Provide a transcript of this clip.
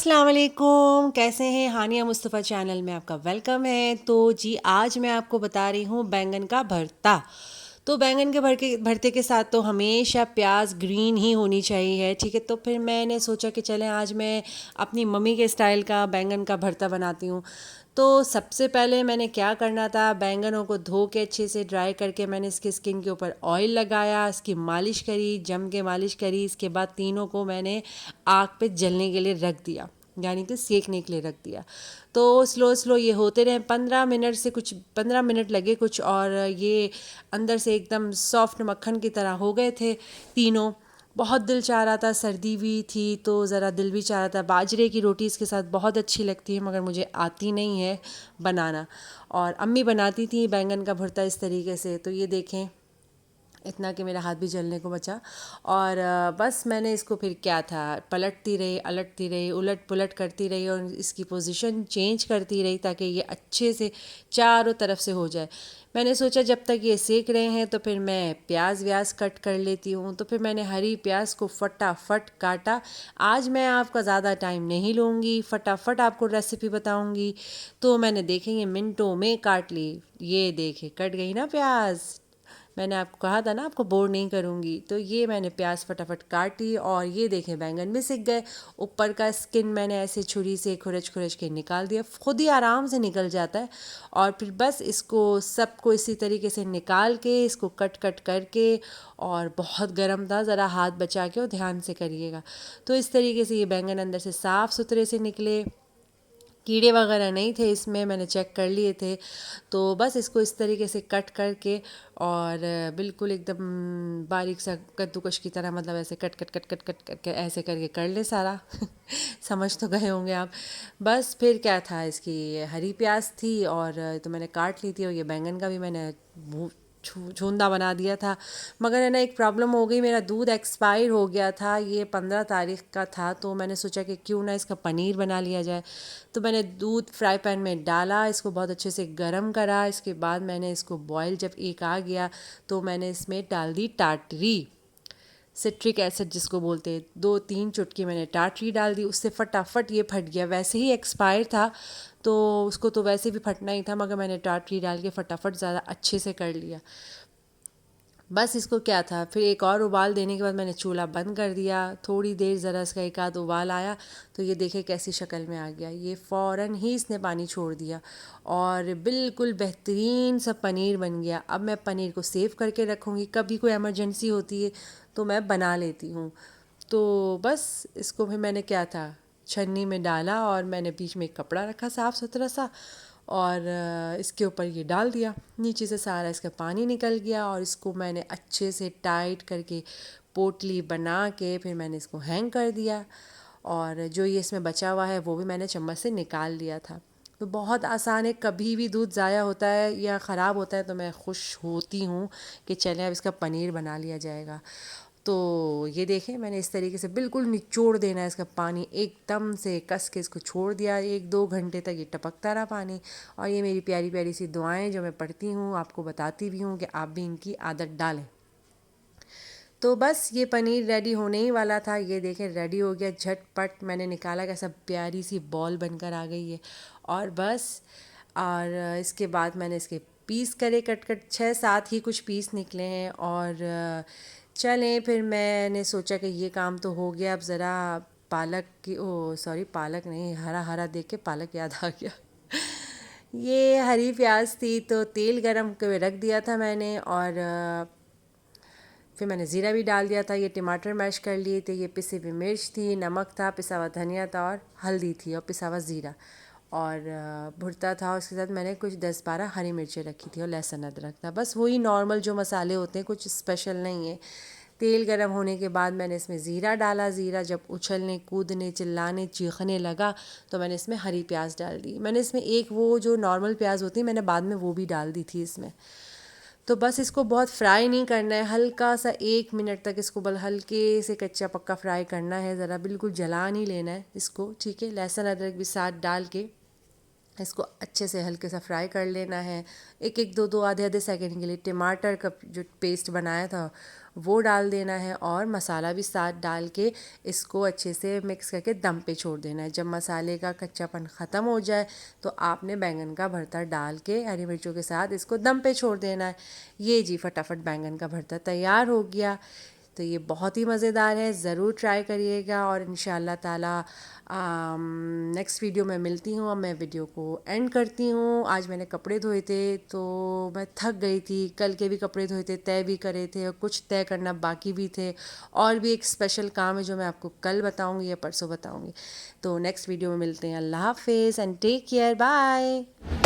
अस्सलाम वालेकुम, कैसे हैं? हानिया मुस्तफ़ा चैनल में आपका वेलकम है। तो जी आज मैं आपको बता रही हूँ बैंगन का भरता। तो बैंगन के भरते के साथ तो हमेशा प्याज ग्रीन ही होनी चाहिए, ठीक है। तो फिर मैंने सोचा कि चलें आज मैं अपनी मम्मी के स्टाइल का बैंगन का भरता बनाती हूँ। तो सबसे पहले मैंने क्या करना था, बैंगनों को धो के अच्छे से ड्राई करके मैंने इसके स्किन के ऊपर ऑयल लगाया, इसकी मालिश करी, जम के मालिश करी। इसके बाद तीनों को मैंने आग पे जलने के लिए रख दिया, यानी कि सेकने के लिए रख दिया। तो स्लो स्लो ये होते रहे 15 मिनट से, कुछ 15 मिनट लगे कुछ, और ये अंदर से एकदम सॉफ्ट मक्खन की तरह हो गए थे तीनों। बहुत दिल चाह रहा था, सर्दी भी थी तो ज़रा दिल भी चाह रहा था। बाजरे की रोटी इसके साथ बहुत अच्छी लगती है, मगर मुझे आती नहीं है बनाना, और अम्मी बनाती थी बैंगन का भरता इस तरीके से। तो ये देखें, इतना कि मेरा हाथ भी जलने को बचा। और बस मैंने इसको फिर क्या था, पलटती रही, अलटती रही, उलट पुलट करती रही और इसकी पोजीशन चेंज करती रही ताकि ये अच्छे से चारों तरफ से हो जाए। मैंने सोचा जब तक ये सेक रहे हैं तो फिर मैं प्याज व्याज कट कर लेती हूँ। तो फिर मैंने हरी प्याज को फटाफट काटा। आज मैं आपका ज़्यादा टाइम नहीं लूँगी, फटाफट आपको रेसिपी बताऊँगी। तो मैंने देखेंगे मिनटों में काट ली। ये देखे कट गई ना प्याज। मैंने आपको कहा था ना आपको बोर नहीं करूँगी। तो ये मैंने प्याज फटाफट काटी और ये देखें बैंगन भी सिक गए। ऊपर का स्किन मैंने ऐसे छुरी से खुरच खुरच के निकाल दिया, खुद ही आराम से निकल जाता है। और फिर बस इसको सबको इसी तरीके से निकाल के इसको कट कट करके, और बहुत गर्म था, ज़रा हाथ बचा के और ध्यान से करिएगा। तो इस तरीके से ये बैंगन अंदर से साफ़ सुथरे से निकले, कीड़े वगैरह नहीं थे इसमें, मैंने चेक कर लिए थे। तो बस इसको इस तरीके से कट करके, और बिल्कुल एकदम बारीक सा कद्दूकश की तरह, मतलब ऐसे cut cut cut cut cut करके ऐसे करके कर ले सारा। समझ तो गए होंगे आप। बस फिर क्या था, इसकी हरी प्याज थी और तो मैंने काट ली थी, और ये बैंगन का भी मैंने छूंदा बना दिया था। मगर है ना, एक प्रॉब्लम हो गई, मेरा दूध एक्सपायर हो गया था, ये 15 तारीख का था। तो मैंने सोचा कि क्यों ना इसका पनीर बना लिया जाए। तो मैंने दूध फ्राई पैन में डाला, इसको बहुत अच्छे से गर्म करा। इसके बाद मैंने इसको बॉयल जब एक आ गया तो मैंने इसमें डाल दी टाटरी, सिट्रिक एसिड जिसको बोलते हैं। 2-3 चुटकी मैंने टाटरी डाल दी, उससे फटाफट ये फट गया। वैसे ही एक्सपायर था तो उसको तो वैसे भी फटना ही था, मगर मैंने टाटरी डाल के फटाफट ज़्यादा अच्छे से कर लिया। बस इसको क्या था, फिर एक और उबाल देने के बाद मैंने चूल्हा बंद कर दिया। थोड़ी देर ज़रा इसका एक आध उबाल आया तो ये देखे कैसी शक्ल में आ गया। ये फ़ौरन ही इसने पानी छोड़ दिया और बिल्कुल बेहतरीन सा पनीर बन गया। अब मैं पनीर को सेव करके रखूँगी, कभी कोई इमरजेंसी होती है तो मैं बना लेती हूँ। तो बस इसको फिर मैंने क्या था, छन्नी में डाला और मैंने बीच में एक कपड़ा रखा साफ़ सुथरा सा, और इसके ऊपर ये डाल दिया। नीचे से सारा इसका पानी निकल गया और इसको मैंने अच्छे से टाइट करके पोटली बना के फिर मैंने इसको हैंग कर दिया। और जो ये इसमें बचा हुआ है वो भी मैंने चम्मच से निकाल लिया था। तो बहुत आसान है, कभी भी दूध ज़ाया होता है या ख़राब होता है तो मैं खुश होती हूँ कि चलें अब इसका पनीर बना लिया जाएगा। तो ये देखें, मैंने इस तरीके से बिल्कुल निचोड़ देना है इसका पानी, एकदम से कस के इसको छोड़ दिया। 1-2 घंटे तक ये टपकता रहा पानी। और ये मेरी प्यारी प्यारी सी दुआएं जो मैं पढ़ती हूँ, आपको बताती भी हूँ कि आप भी इनकी आदत डालें। तो बस ये पनीर रेडी होने ही वाला था। ये देखें रेडी हो गया, झटपट मैंने निकाला, कैसा प्यारी सी बॉल बनकर आ गई है। और बस, और इसके बाद मैंने इसके पीस करे, कट कट 6-7 ही कुछ पीस निकले हैं। और चलें फिर मैंने सोचा कि ये काम तो हो गया, अब ज़रा पालक की, ओ सॉरी पालक नहीं, हरा हरा देख के पालक याद आ गया। ये हरी प्याज थी तो तेल गरम के रख दिया था मैंने, और फिर मैंने ज़ीरा भी डाल दिया था। ये टमाटर मैश कर लिए थे, ये पिसी हुई मिर्च थी, नमक था, पिसा हुआ धनिया था और हल्दी थी और पिसा हुआ ज़ीरा, और भुरता था। और उसके साथ मैंने कुछ 10-12 हरी मिर्चें रखी थी और लहसुन अदरक था। बस वही नॉर्मल जो मसाले होते हैं, कुछ स्पेशल नहीं है। तेल गरम होने के बाद मैंने इसमें ज़ीरा डाला। ज़ीरा जब उछलने कूदने चिल्लाने चीखने लगा तो मैंने इसमें हरी प्याज डाल दी। मैंने इसमें एक वो जो नॉर्मल प्याज होती है मैंने बाद में वो भी डाल दी थी इसमें। तो बस इसको बहुत फ्राई नहीं करना है, हल्का सा 1 मिनट तक इसको बल हल्के से कच्चा पक्का फ्राई करना है, ज़रा बिल्कुल जला नहीं लेना है इसको, ठीक है। लहसुन अदरक भी साथ डाल के इसको अच्छे से हल्के सा फ्राई कर लेना है। एक एक दो दो आधे आधे सेकंड के लिए टमाटर का जो पेस्ट बनाया था वो डाल देना है और मसाला भी साथ डाल के इसको अच्छे से मिक्स करके दम पे छोड़ देना है। जब मसाले का कच्चापन ख़त्म हो जाए तो आपने बैंगन का भरता डाल के हरी मिर्चों के साथ इसको दम पे छोड़ देना है। ये जी फटाफट बैंगन का भरता तैयार हो गया। तो ये बहुत ही मज़ेदार है, ज़रूर ट्राई करिएगा और इंशाल्लाह ताला नेक्स्ट वीडियो में मिलती हूँ। अब मैं वीडियो को एंड करती हूँ। आज मैंने कपड़े धोए थे तो मैं थक गई थी। कल के भी कपड़े धोए थे, तय भी करे थे और कुछ तय करना बाकी भी थे और भी एक स्पेशल काम है जो मैं आपको कल बताऊँगी या परसों बताऊँगी। तो नेक्स्ट वीडियो में मिलते हैं। अल्लाह हाफिज़ एंड टेक केयर, बाय।